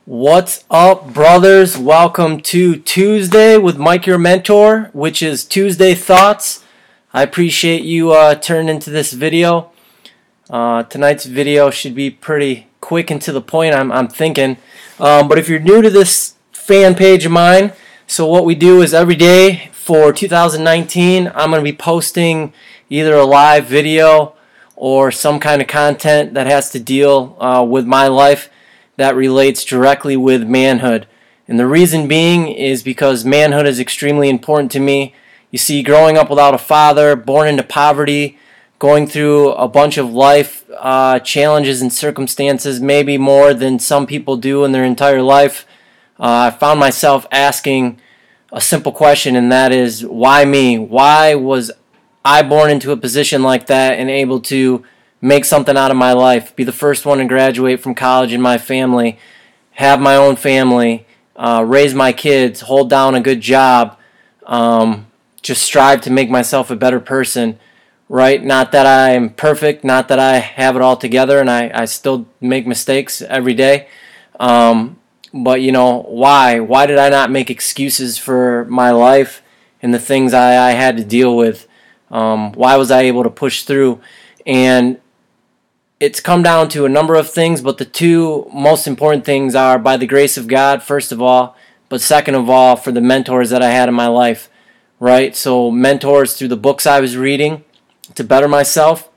What's up, brothers? Welcome to Tuesday with Mike, your mentor, which is Tuesday Thoughts. I appreciate you turning into this video. Tonight's video should be pretty quick and to the point, I'm thinking. But if you're new to this fan page of mine, so what we do is every day for 2019, I'm going to be posting either a live video or some kind of content that has to deal with my life that relates directly with manhood. And the reason being is because manhood is extremely important to me. You see, growing up without a father, born into poverty, going through a bunch of life challenges and circumstances, maybe more than some people do in their entire life, I found myself asking a simple question, and that is, why me? Why was I born into a position like that and able to make something out of my life, be the first one to graduate from college in my family, have my own family, raise my kids, hold down a good job, just strive to make myself a better person, right? Not that I am perfect, not that I have it all together, and I still make mistakes every day. But, you know, why? Why did I not make excuses for my life and the things I had to deal with? Why was I able to push through? And it's come down to a number of things, but the two most important things are by the grace of God, first of all, but second of all, for the mentors that I had in my life, right? So mentors through the books I was reading to better myself,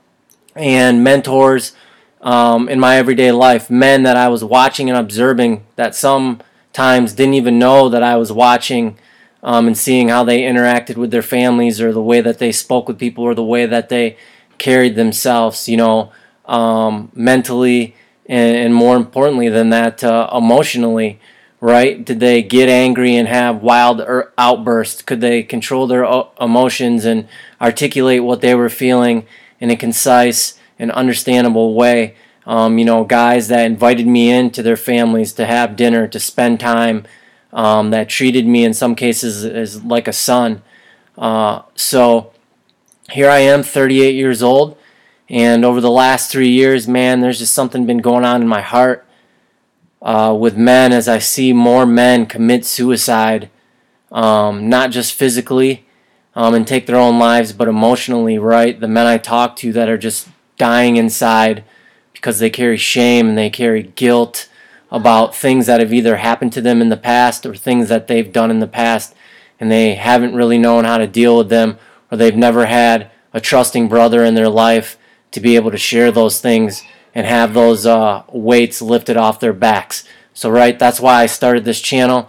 and mentors in my everyday life, men that I was watching and observing that sometimes didn't even know that I was watching, and seeing how they interacted with their families, or the way that they spoke with people, or the way that they carried themselves, you know, mentally, and more importantly than that, emotionally, right? Did they get angry and have wild outbursts? Could they control their emotions and articulate what they were feeling in a concise and understandable way? You know, guys that invited me into their families to have dinner, to spend time, that treated me in some cases as like a son. So here I am, 38 years old. And over the last 3 years, man, there's just something been going on in my heart with men, as I see more men commit suicide, not just physically and take their own lives, but emotionally, right? The men I talk to that are just dying inside because they carry shame and they carry guilt about things that have either happened to them in the past or things that they've done in the past, and they haven't really known how to deal with them, or they've never had a trusting brother in their life to be able to share those things and have those weights lifted off their backs. So, right, that's why I started this channel,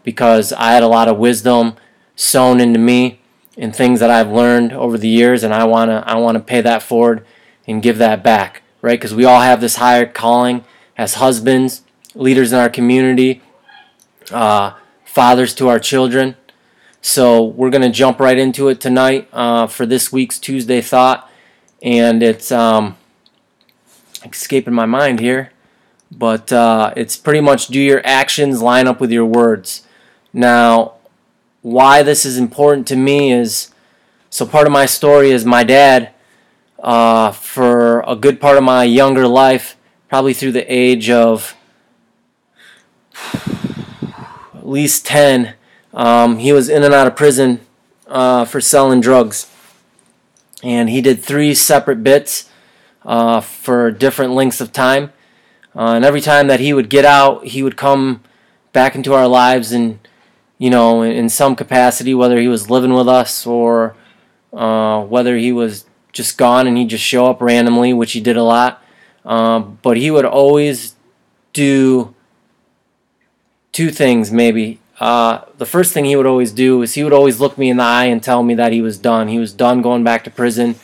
because I had a lot of wisdom sown into me and things that I've learned over the years, and I wanna pay that forward and give that back, right? Because we all have this higher calling as husbands, leaders in our community, fathers to our children. So we're gonna jump right into it tonight for this week's Tuesday Thought. And it's escaping my mind here, but it's pretty much, do your actions line up with your words? Now, why this is important to me is, so part of my story is my dad, for a good part of my younger life, probably through the age of at least 10, he was in and out of prison for selling drugs. And he did 3 separate bits for different lengths of time. And every time that he would get out, he would come back into our lives, and, you know, in some capacity, whether he was living with us or whether he was just gone and he'd just show up randomly, which he did a lot. But he would always do 2 things, maybe. The first thing he would always do is he would always look me in the eye and tell me that he was done. He was done going back to prison,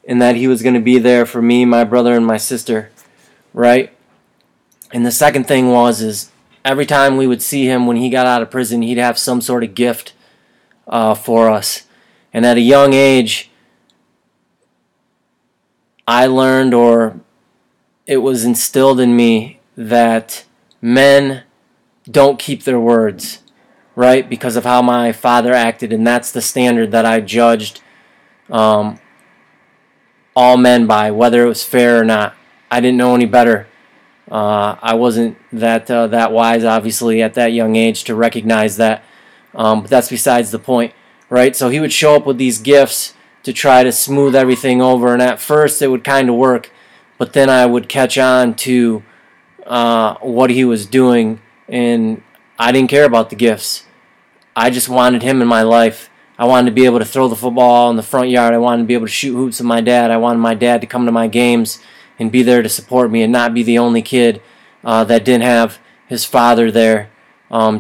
and that he was going to be there for me, my brother, and my sister, right? And the second thing is every time we would see him when he got out of prison, he'd have some sort of gift for us. And at a young age, I learned, or it was instilled in me, that men don't keep their words, right? Because of how my father acted, and that's the standard that I judged all men by, whether it was fair or not. I didn't know any better. I wasn't that wise, obviously, at that young age to recognize that. But that's besides the point, right? So he would show up with these gifts to try to smooth everything over, and at first it would kind of work, but then I would catch on to what he was doing, and I didn't care about the gifts. I just wanted him in my life. I wanted to be able to throw the football in the front yard. I wanted to be able to shoot hoops with my dad. I wanted my dad to come to my games and be there to support me and not be the only kid that didn't have his father there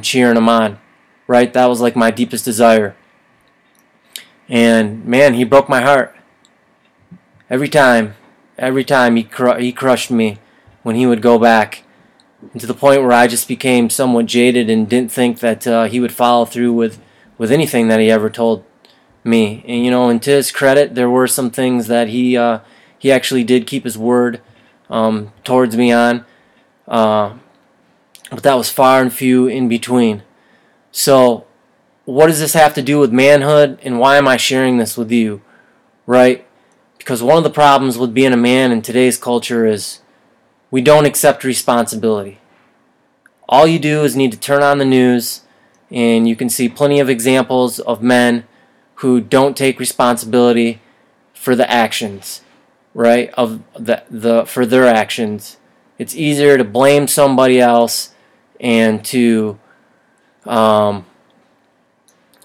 cheering him on. Right? That was like my deepest desire. And man, he broke my heart. Every time he crushed me when he would go back. And to the point where I just became somewhat jaded and didn't think that he would follow through with anything that he ever told me. And and to his credit, there were some things that he actually did keep his word towards me on. But that was far and few in between. So what does this have to do with manhood, and why am I sharing this with you? Right? Because one of the problems with being a man in today's culture is we don't accept responsibility. All you do is need to turn on the news, and you can see plenty of examples of men who don't take responsibility for the actions, right? For their actions. It's easier to blame somebody else and to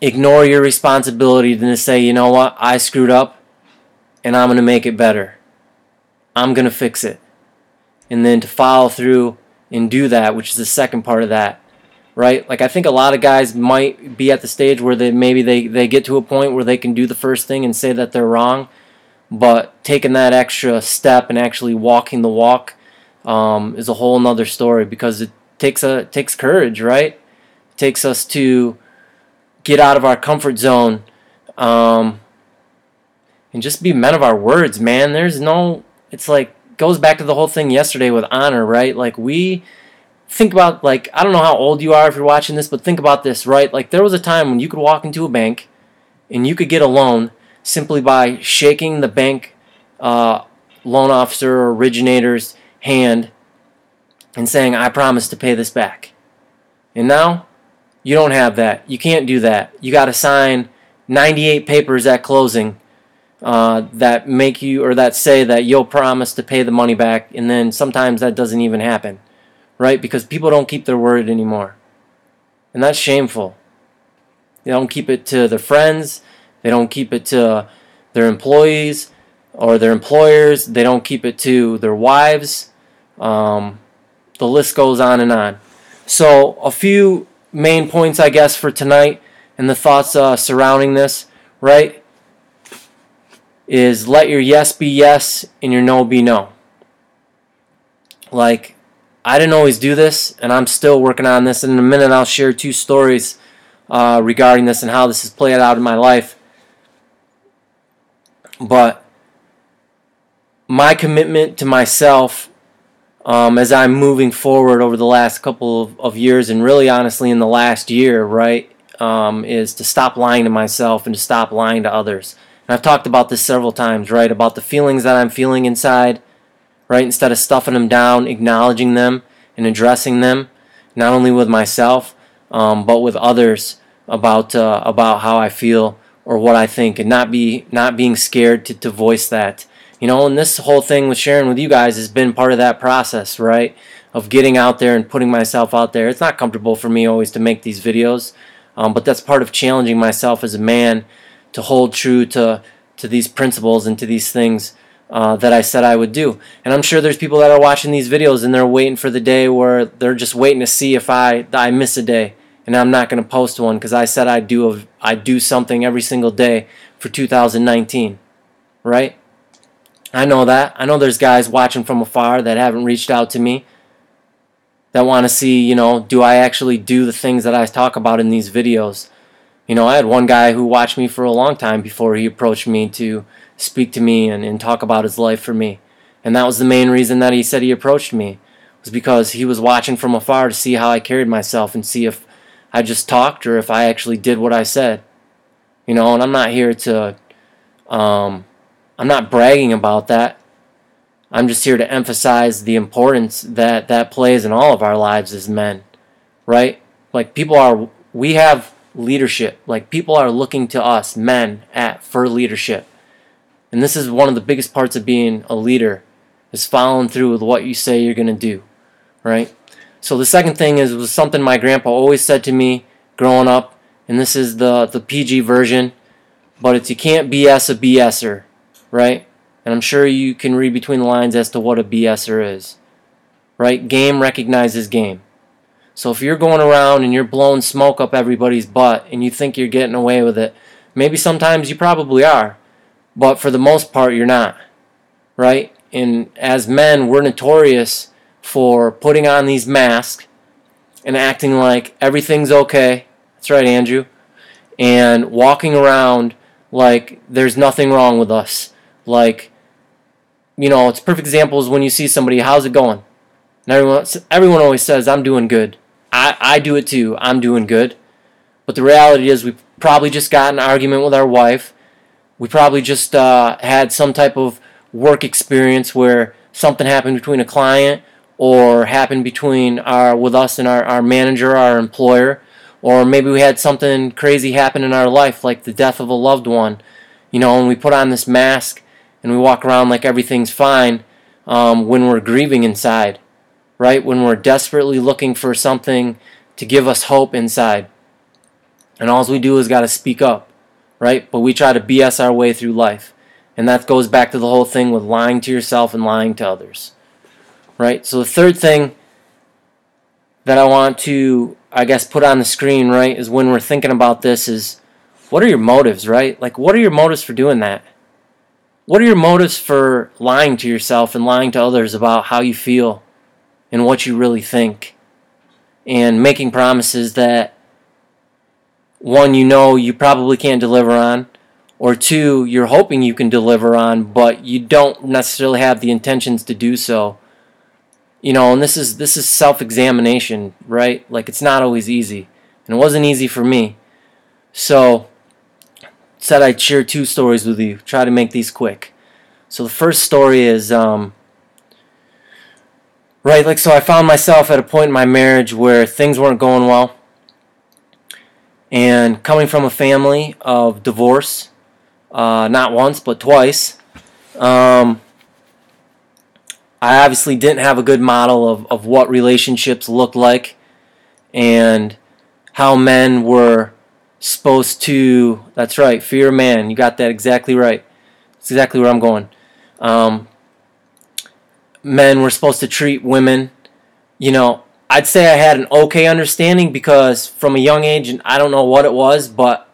ignore your responsibility than to say, you know what, I screwed up and I'm going to make it better. I'm going to fix it. And then to follow through and do that, which is the second part of that, right? Like I think a lot of guys might be at the stage where they get to a point where they can do the first thing and say that they're wrong, but taking that extra step and actually walking the walk is a whole nother story, because it takes courage, right? It takes us to get out of our comfort zone and just be men of our words, man. It's like, goes back to the whole thing yesterday with honor, right? Like, we think about, like, I don't know how old you are if you're watching this, but think about this, right? Like, there was a time when you could walk into a bank and you could get a loan simply by shaking the bank loan officer or originator's hand and saying, I promise to pay this back. And now you don't have that. You can't do that. You got to sign 98 papers at closing that make you, or that say that you'll promise to pay the money back, and then sometimes that doesn't even happen, right? Because people don't keep their word anymore, and that's shameful. They don't keep it to their friends. They don't keep it to their employees or their employers. They don't keep it to their wives. The list goes on and on. So a few main points, I guess, for tonight, and the thoughts surrounding this, right, is let your yes be yes and your no be no. Like, I didn't always do this, and I'm still working on this. And in a minute, I'll share 2 stories regarding this and how this has played out in my life. But my commitment to myself as I'm moving forward over the last couple of years, and really honestly in the last year, right, is to stop lying to myself and to stop lying to others. And I've talked about this several times, right, about the feelings that I'm feeling inside, right, instead of stuffing them down, acknowledging them and addressing them, not only with myself, but with others about how I feel or what I think, and not being scared to voice that. And this whole thing with sharing with you guys has been part of that process, right, of getting out there and putting myself out there. It's not comfortable for me always to make these videos, but that's part of challenging myself as a man to hold true to these principles and to these things that I said I would do. And I'm sure there's people that are watching these videos and they're waiting for the day where they're just waiting to see if I miss a day and I'm not going to post one because I said I'd do something every single day for 2019, right? I know that. I know there's guys watching from afar that haven't reached out to me, that want to see, do I actually do the things that I talk about in these videos. I had one guy who watched me for a long time before he approached me to speak to me and talk about his life for me. And that was the main reason that he said he approached me, was because he was watching from afar to see how I carried myself and see if I just talked or if I actually did what I said. And I'm not here to, I'm not bragging about that. I'm just here to emphasize the importance that plays in all of our lives as men, right? Like we have leadership. Like people are looking to us, men, for leadership. And this is one of the biggest parts of being a leader, is following through with what you say you're going to do, right? So the second thing was something my grandpa always said to me growing up, and this is the PG version, but it's you can't BS a BSer, right? And I'm sure you can read between the lines as to what a BSer is, right? Game recognizes game. So if you're going around and you're blowing smoke up everybody's butt and you think you're getting away with it, maybe sometimes you probably are, but for the most part you're not, right? And as men, we're notorious for putting on these masks and acting like everything's okay. That's right, Andrew. And walking around like there's nothing wrong with us. Like, it's a perfect example is when you see somebody, how's it going? And everyone always says, I'm doing good. I do it too. I'm doing good. But the reality is we probably just got in an argument with our wife. We probably just had some type of work experience where something happened between a client or happened with us and our manager, our employer, or maybe we had something crazy happen in our life like the death of a loved one, and we put on this mask and we walk around like everything's fine when we're grieving inside, right? When we're desperately looking for something to give us hope inside. And all we do is got to speak up, right? But we try to BS our way through life. And that goes back to the whole thing with lying to yourself and lying to others, right? So the third thing that I want to, put on the screen, right, is when we're thinking about this is, what are your motives, right? Like, what are your motives for doing that? What are your motives for lying to yourself and lying to others about how you feel and what you really think? And making promises that, one, you probably can't deliver on, or two, you're hoping you can deliver on, but you don't necessarily have the intentions to do so. And this is self-examination, right? Like, it's not always easy. And it wasn't easy for me. So, said I'd share 2 stories with you. Try to make these quick. So the first story is, so I found myself at a point in my marriage where things weren't going well. And coming from a family of divorce, not once, but twice, I obviously didn't have a good model of what relationships looked like and how men were supposed to, that's right, fear man. You got that exactly right. That's exactly where I'm going. Men were supposed to treat women, I'd say I had an okay understanding because from a young age, and I don't know what it was, but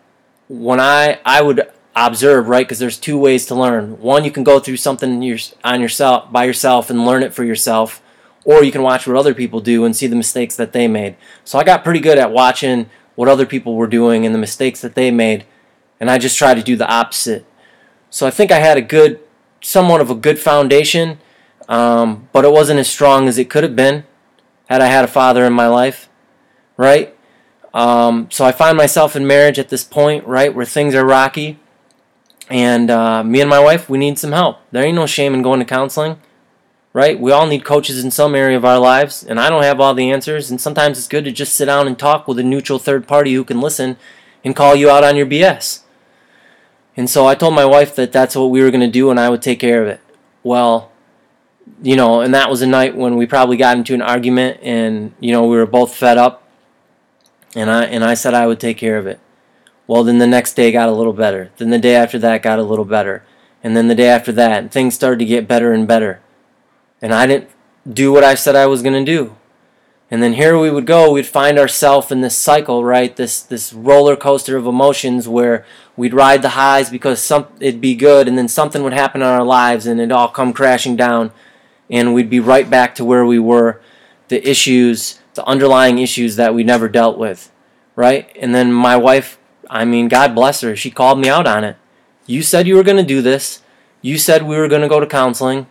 when I would observe, right, because there's 2 ways to learn. One, you can go through something by yourself and learn it for yourself, or you can watch what other people do and see the mistakes that they made. So I got pretty good at watching what other people were doing and the mistakes that they made, and I just tried to do the opposite. So I think I had somewhat of a good foundation, but it wasn't as strong as it could have been had I had a father in my life, right? So I find myself in marriage at this point, right, where things are rocky, and me and my wife, we need some help. There ain't no shame in going to counseling, right? We all need coaches in some area of our lives, and I don't have all the answers, and sometimes it's good to just sit down and talk with a neutral third party who can listen and call you out on your BS. And so I told my wife that that's what we were going to do and I would take care of it. Well, and that was a night when we probably got into an argument and, we were both fed up, and I said I would take care of it. Well, then the next day got a little better. Then the day after that got a little better. And then the day after that, and things started to get better and better. And I didn't do what I said I was going to do. And then here we would go. We'd find ourselves in this cycle, right? This roller coaster of emotions where we'd ride the highs because it'd be good, and then something would happen in our lives, and it'd all come crashing down. And we'd be right back to where we were, the underlying issues that we never dealt with, right? And then my wife, God bless her, she called me out on it. You said you were going to do this. You said we were going to go to counseling,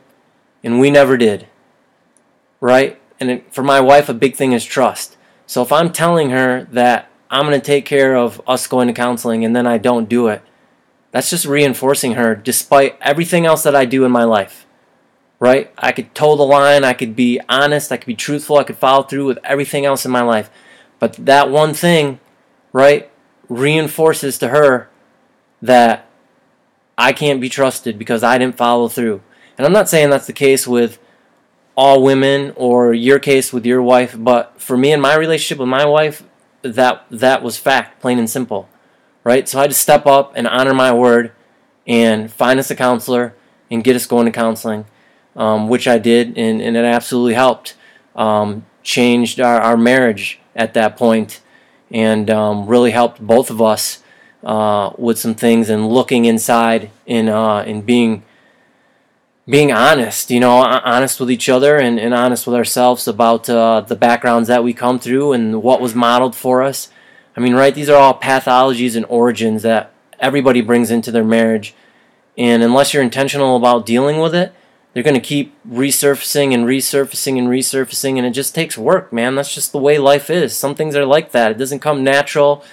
and we never did, right? And for my wife, a big thing is trust. So if I'm telling her that I'm going to take care of us going to counseling and then I don't do it, that's just reinforcing her despite everything else that I do in my life, right? I could toe the line, I could be honest, I could be truthful, I could follow through with everything else in my life. But that one thing, right, reinforces to her that I can't be trusted because I didn't follow through. And I'm not saying that's the case with all women or your case with your wife, but for me and my relationship with my wife, that was fact, plain and simple, right? So I had to step up and honor my word and find us a counselor and get us going to counseling, which I did, and it absolutely helped. Changed our marriage at that point, and really helped both of us with some things, and looking inside, and being honest, honest with each other, and honest with ourselves about the backgrounds that we come through and what was modeled for us. I mean, right, these are all pathologies and origins that everybody brings into their marriage, and unless you're intentional about dealing with it, they're going to keep resurfacing and resurfacing and resurfacing, and it just takes work, man. That's just the way life is. Some things are like that. It doesn't come natural.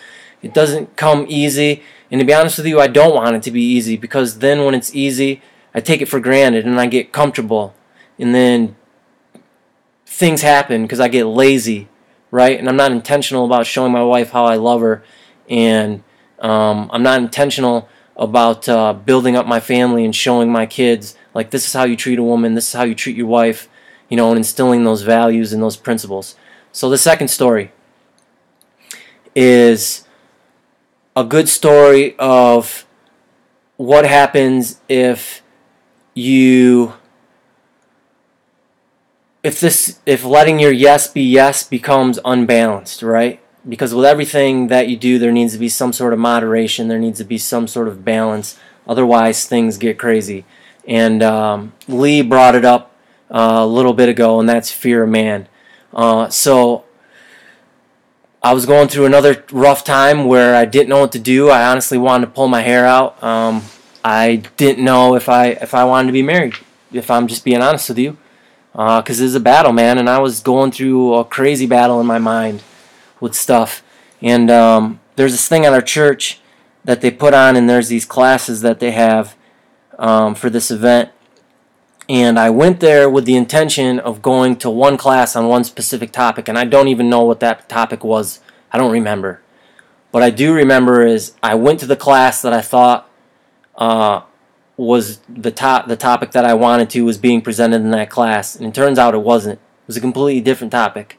It doesn't come easy. And to be honest with you, I don't want it to be easy, because then when it's easy, I take it for granted and I get comfortable. And then things happen because I get lazy, right? And I'm not intentional about showing my wife how I love her. And I'm not intentional about building up my family and showing my kids, like, this is how you treat a woman, this is how you treat your wife, and instilling those values and those principles. So the second story is a good story of what happens if letting your yes be yes becomes unbalanced, right? Because with everything that you do, there needs to be some sort of moderation, there needs to be some sort of balance, otherwise things get crazy. And Lee brought it up a little bit ago, and that's fear of man. So I was going through another rough time where I didn't know what to do. I honestly wanted to pull my hair out. I didn't know if I wanted to be married, if I'm just being honest with you, because it was a battle, man, and I was going through a crazy battle in my mind with stuff. And there's this thing at our church that they put on, and there's these classes that they have for this event. And I went there with the intention of going to one class on one specific topic, and I don't even know what that topic was. I don't remember. What I do remember is I went to the class that I thought was the topic that I wanted to was being presented in that class, and it turns out it wasn't. It was a completely different topic.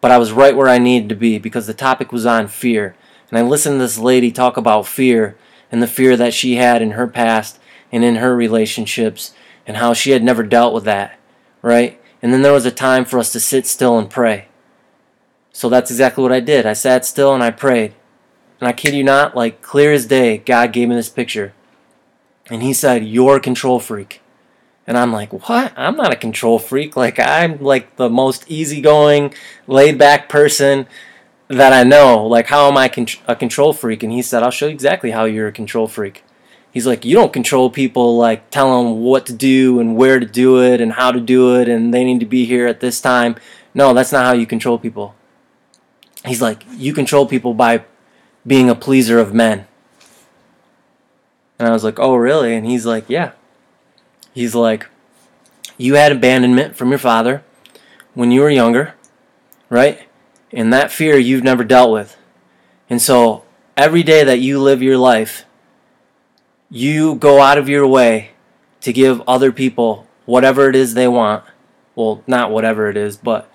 But I was right where I needed to be, because the topic was on fear. And I listened to this lady talk about fear, and the fear that she had in her past and in her relationships, and how she had never dealt with that, right? And then there was a time for us to sit still and pray. So that's exactly what I did. I sat still and I prayed. And I kid you not, like clear as day, God gave me this picture. And he said, "You're a control freak." And I'm like, what? I'm not a control freak. Like, I'm like the most easygoing, laid-back person that I know. Like, how am I a control freak? And he said, "I'll show you exactly how you're a control freak." He's like, "You don't control people, like tell them what to do and where to do it and how to do it, and they need to be here at this time. No, that's not how you control people." He's like, "You control people by being a pleaser of men." And I was like, "Oh, really?" And he's like, "Yeah." He's like, "You had abandonment from your father when you were younger, right? And that fear you've never dealt with. And so every day that you live your life, you go out of your way to give other people whatever it is they want." Well, not whatever it is, but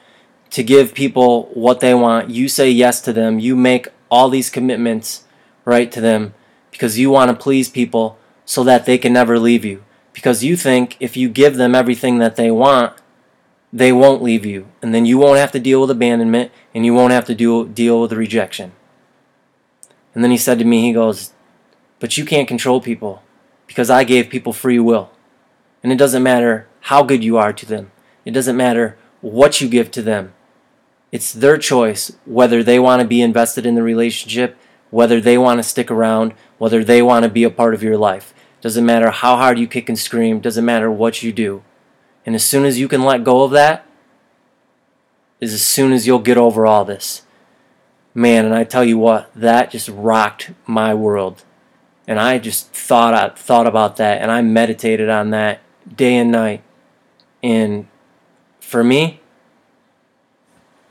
to give people what they want. You say yes to them. You make all these commitments, right, to them, because you want to please people so that they can never leave you. Because you think if you give them everything that they want, they won't leave you. And then you won't have to deal with abandonment, and you won't have to deal with rejection. And then he said to me, he goes, "But you can't control people, because I gave people free will. And it doesn't matter how good you are to them. It doesn't matter what you give to them. It's their choice whether they want to be invested in the relationship, whether they want to stick around, whether they want to be a part of your life. Doesn't matter how hard you kick and scream. Doesn't matter what you do. And as soon as you can let go of that, is as soon as you'll get over all this." Man, and I tell you what, that just rocked my world. And I just thought about that, and I meditated on that day and night. And for me,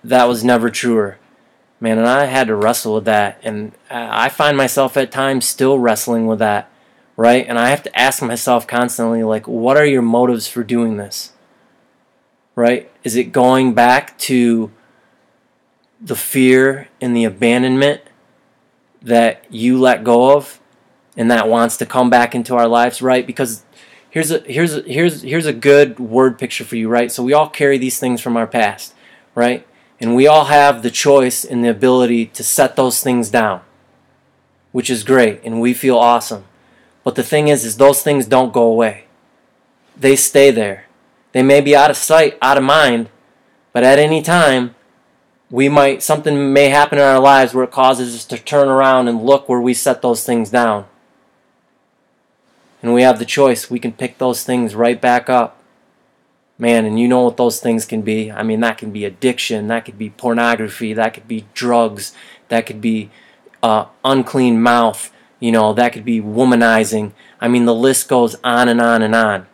that was never truer. Man, and I had to wrestle with that. And I find myself at times still wrestling with that, right? And I have to ask myself constantly, like, what are your motives for doing this, right? Is it going back to the fear and the abandonment that you let go of and that wants to come back into our lives, right? Because here's a good word picture for you, right? So we all carry these things from our past, right? And we all have the choice and the ability to set those things down, which is great, and we feel awesome. But the thing is those things don't go away. They stay there. They may be out of sight, out of mind, but at any time, something may happen in our lives where it causes us to turn around and look where we set those things down. And we have the choice. We can pick those things right back up. Man, and you know what those things can be. I mean, that can be addiction, that could be pornography, that could be drugs, that could be unclean mouth, that could be womanizing. I mean, the list goes on and on and on,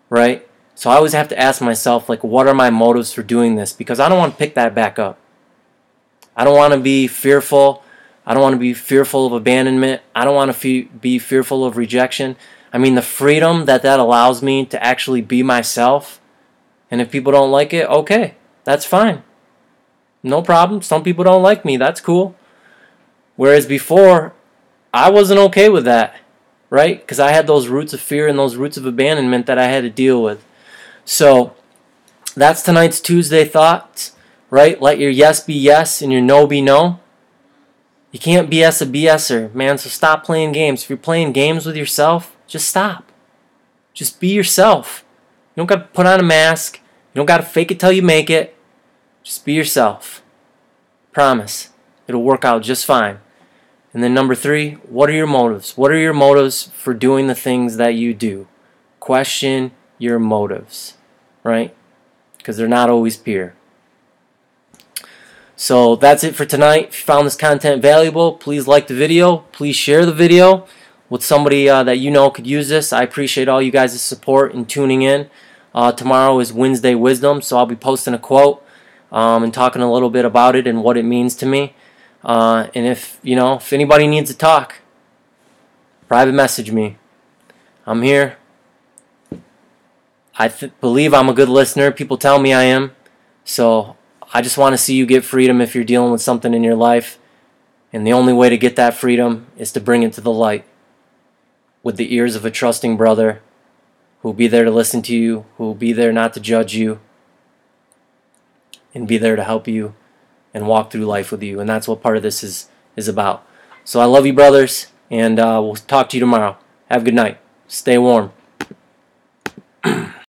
right? So I always have to ask myself, like, what are my motives for doing this? Because I don't want to pick that back up. I don't want to be fearful. I don't want to be fearful of abandonment. I don't want to be fearful of rejection. I mean, the freedom that allows me to actually be myself. And if people don't like it, okay, that's fine. No problem. Some people don't like me. That's cool. Whereas before, I wasn't okay with that, right? Because I had those roots of fear and those roots of abandonment that I had to deal with. So that's tonight's Tuesday thoughts, right? Let your yes be yes and your no be no. You can't BS a BSer, man, so stop playing games. If you're playing games with yourself, just stop. Just be yourself. You don't got to put on a mask. You don't got to fake it till you make it. Just be yourself. Promise. It'll work out just fine. And then number 3, what are your motives? What are your motives for doing the things that you do? Question your motives, right? Because they're not always pure. So that's it for tonight. If you found this content valuable, please like the video. Please share the video with somebody that you know could use this. I appreciate all you guys' support and tuning in. Tomorrow is Wednesday Wisdom, so I'll be posting a quote and talking a little bit about it and what it means to me. And if anybody needs to talk, private message me. I'm here. I believe I'm a good listener. People tell me I am. So I just want to see you get freedom if you're dealing with something in your life. And the only way to get that freedom is to bring it to the light with the ears of a trusting brother who will be there to listen to you, who will be there not to judge you, and be there to help you and walk through life with you. And that's what part of this is about. So I love you, brothers, and we'll talk to you tomorrow. Have a good night. Stay warm.